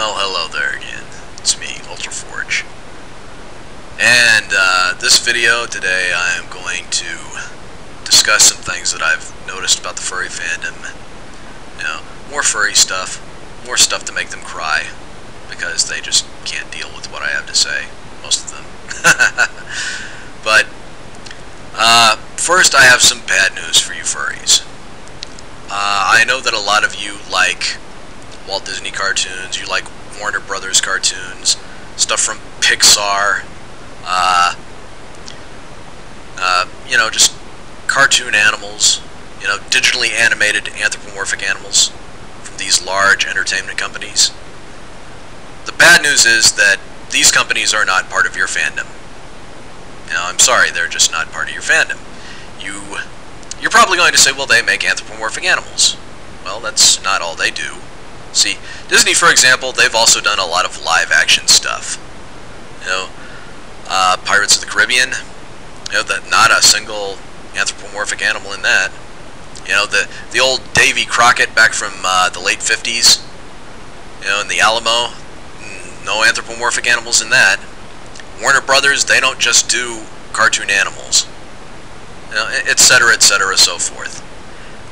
Well, hello there again. It's me, UltraForge. And this video today I am going to discuss some things that I've noticed about the furry fandom. You know, more furry stuff, more stuff to make them cry, because they just can't deal with what I have to say, most of them. But first I have some bad news for you furries. I know that a lot of you like Walt Disney cartoons, you like Warner Brothers cartoons, stuff from Pixar, you know, just cartoon animals, you know, digitally animated anthropomorphic animals from these large entertainment companies. The bad news is that these companies are not part of your fandom. Now, I'm sorry, they're just not part of your fandom. You're probably going to say, well, they make anthropomorphic animals. Well, that's not all they do. See, Disney, for example, they've also done a lot of live-action stuff. You know, Pirates of the Caribbean, you know, that not a single anthropomorphic animal in that. You know, the old Davy Crockett back from the late 50s, you know, in the Alamo, no anthropomorphic animals in that. Warner Brothers, they don't just do cartoon animals, you know, etc., etc., so forth.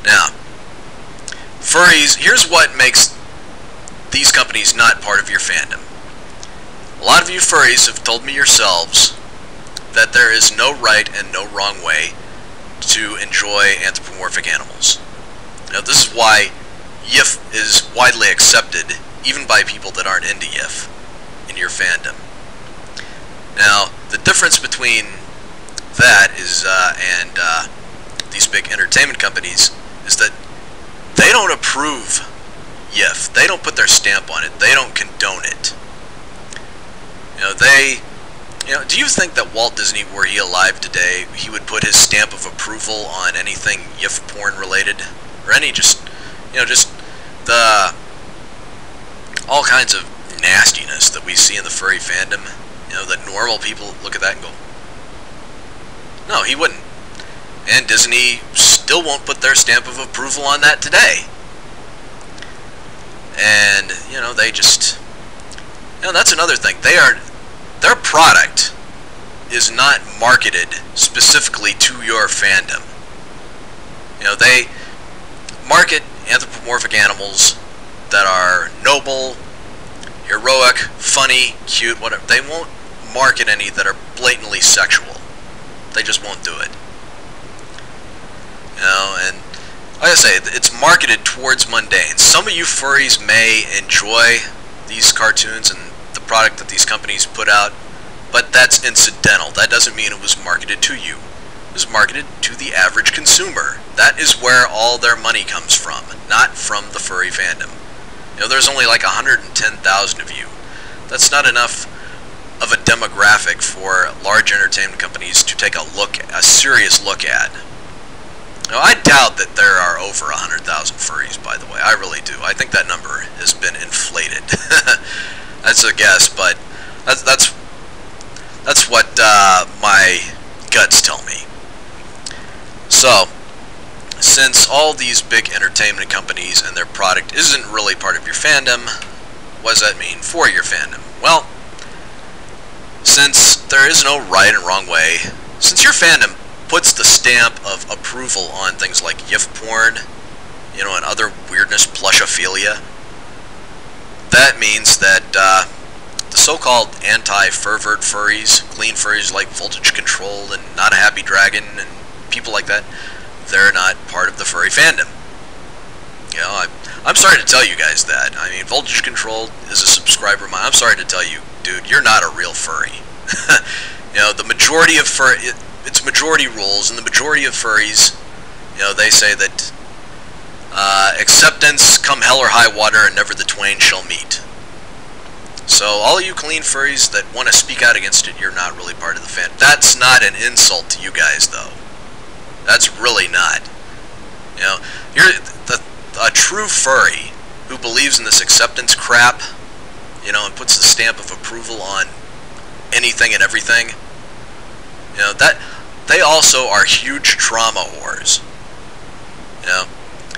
Now, furries, here's what makes these companies not part of your fandom. A lot of you furries have told me yourselves that there is no right and no wrong way to enjoy anthropomorphic animals. Now, this is why YIF is widely accepted, even by people that aren't into YIF, in your fandom. Now, the difference between that is, and these big entertainment companies, is that they don't approve YIF. They don't put their stamp on it. They don't condone it. You know, do you think that Walt Disney, were he alive today, he would put his stamp of approval on anything YIF porn related? Or any just the all kinds of nastiness that we see in the furry fandom? You know, that normal people look at that and go, no, he wouldn't. And Disney still won't put their stamp of approval on that today. And, you know, they just, you know, that's another thing. Their product is not marketed specifically to your fandom. You know, they market anthropomorphic animals that are noble, heroic, funny, cute, whatever. They won't market any that are blatantly sexual. They just won't do it. You know, and like I say, it's marketed towards mundane. Some of you furries may enjoy these cartoons and the product that these companies put out, but that's incidental. That doesn't mean it was marketed to you. It was marketed to the average consumer. That is where all their money comes from, not from the furry fandom. You know, there's only like 110,000 of you. That's not enough of a demographic for large entertainment companies to take a serious look at. Now, I doubt that there are over 100,000 furries, by the way. I really do. I think that number has been inflated. That's a guess, but that's what my guts tell me. So, since all these big entertainment companies and their product isn't really part of your fandom, what does that mean for your fandom? Well, since there is no right and wrong way, since your fandom puts the stamp of approval on things like YIF porn, you know, and other weirdness, plushophilia, that means that the so-called anti-pervert furries, clean furries like Voltage Control and Not a Happy Dragon and people like that, they're not part of the furry fandom. You know, I'm sorry to tell you guys that. I mean, Voltage Control is a subscriber of mine. I'm sorry to tell you, dude, you're not a real furry. You know, the majority of it's majority rules, and the majority of furries, you know, they say that acceptance come hell or high water, and never the twain shall meet. So all you clean furries that want to speak out against it, you're not really part of the fan. That's not an insult to you guys, though. That's really not. You know, you're a true furry who believes in this acceptance crap, you know, and puts the stamp of approval on anything and everything. You know, that they also are huge trauma whores. You know,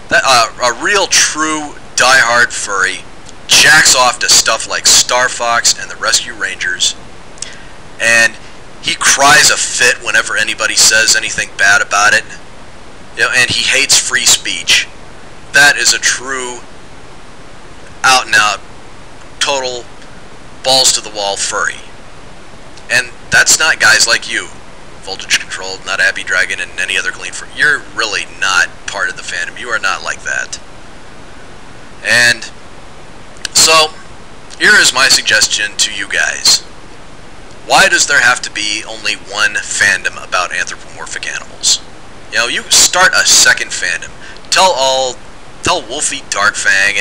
that a real true diehard furry jacks off to stuff like Star Fox and the Rescue Rangers, and he cries a fit whenever anybody says anything bad about it. You know, and he hates free speech. That is a true, out and out, total, balls to the wall furry. And that's not guys like you, Voltage Controlled, Not Happy Dragon, and any other clean furry. You're really not part of the fandom. You are not like that. And so, here is my suggestion to you guys. Why does there have to be only one fandom about anthropomorphic animals? You know, you start a second fandom. Tell Wolfie Darkfang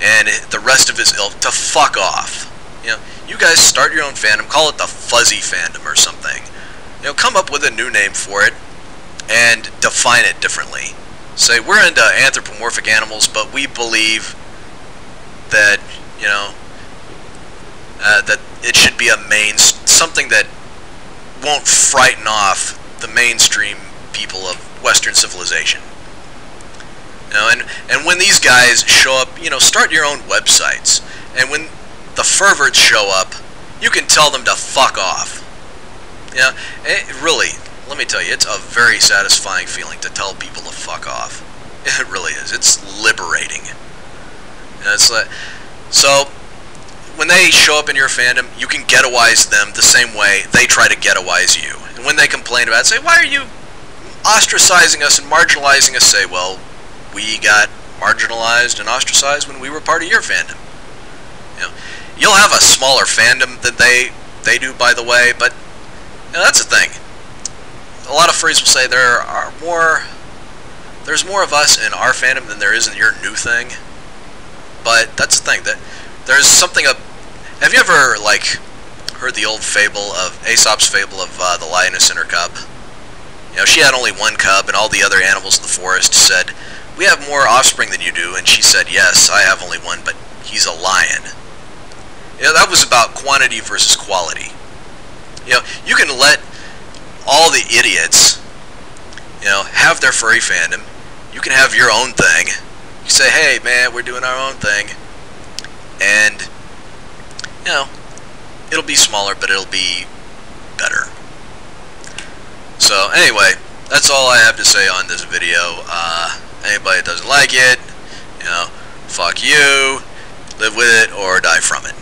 and the rest of his ilk to fuck off. You know, you guys start your own fandom, call it the Fuzzy Fandom or something. You know, come up with a new name for it and define it differently. Say, we're into anthropomorphic animals, but we believe that, you know, that it should be something that won't frighten off the mainstream people of Western civilization. You know, and when these guys show up, you know, start your own websites. And when the perverts show up, you can tell them to fuck off. You know, really, let me tell you, it's a very satisfying feeling to tell people to fuck off. It really is. It's liberating. You know, it's like, so when they show up in your fandom, you can ghettoize them the same way they try to ghettoize you. And when they complain about it, say, why are you ostracizing us and marginalizing us? Say, well, we got marginalized and ostracized when we were part of your fandom. You know, you'll have a smaller fandom than they do, by the way, but you know, that's the thing. A lot of furries will say there's more of us in our fandom than there is in your new thing. But that's the thing, that there's something up. Have you ever heard the old fable of Aesop's fable of the lioness and her cub? You know, she had only one cub, and all the other animals in the forest said, "We have more offspring than you do," and she said, "Yes, I have only one, but he's a lion." You know, that was about quantity versus quality. You know, you can let all the idiots, you know, have their furry fandom. You can have your own thing. You say, hey, man, we're doing our own thing. And, you know, it'll be smaller, but it'll be better. So, anyway, that's all I have to say on this video. Anybody that doesn't like it, you know, fuck you, live with it, or die from it.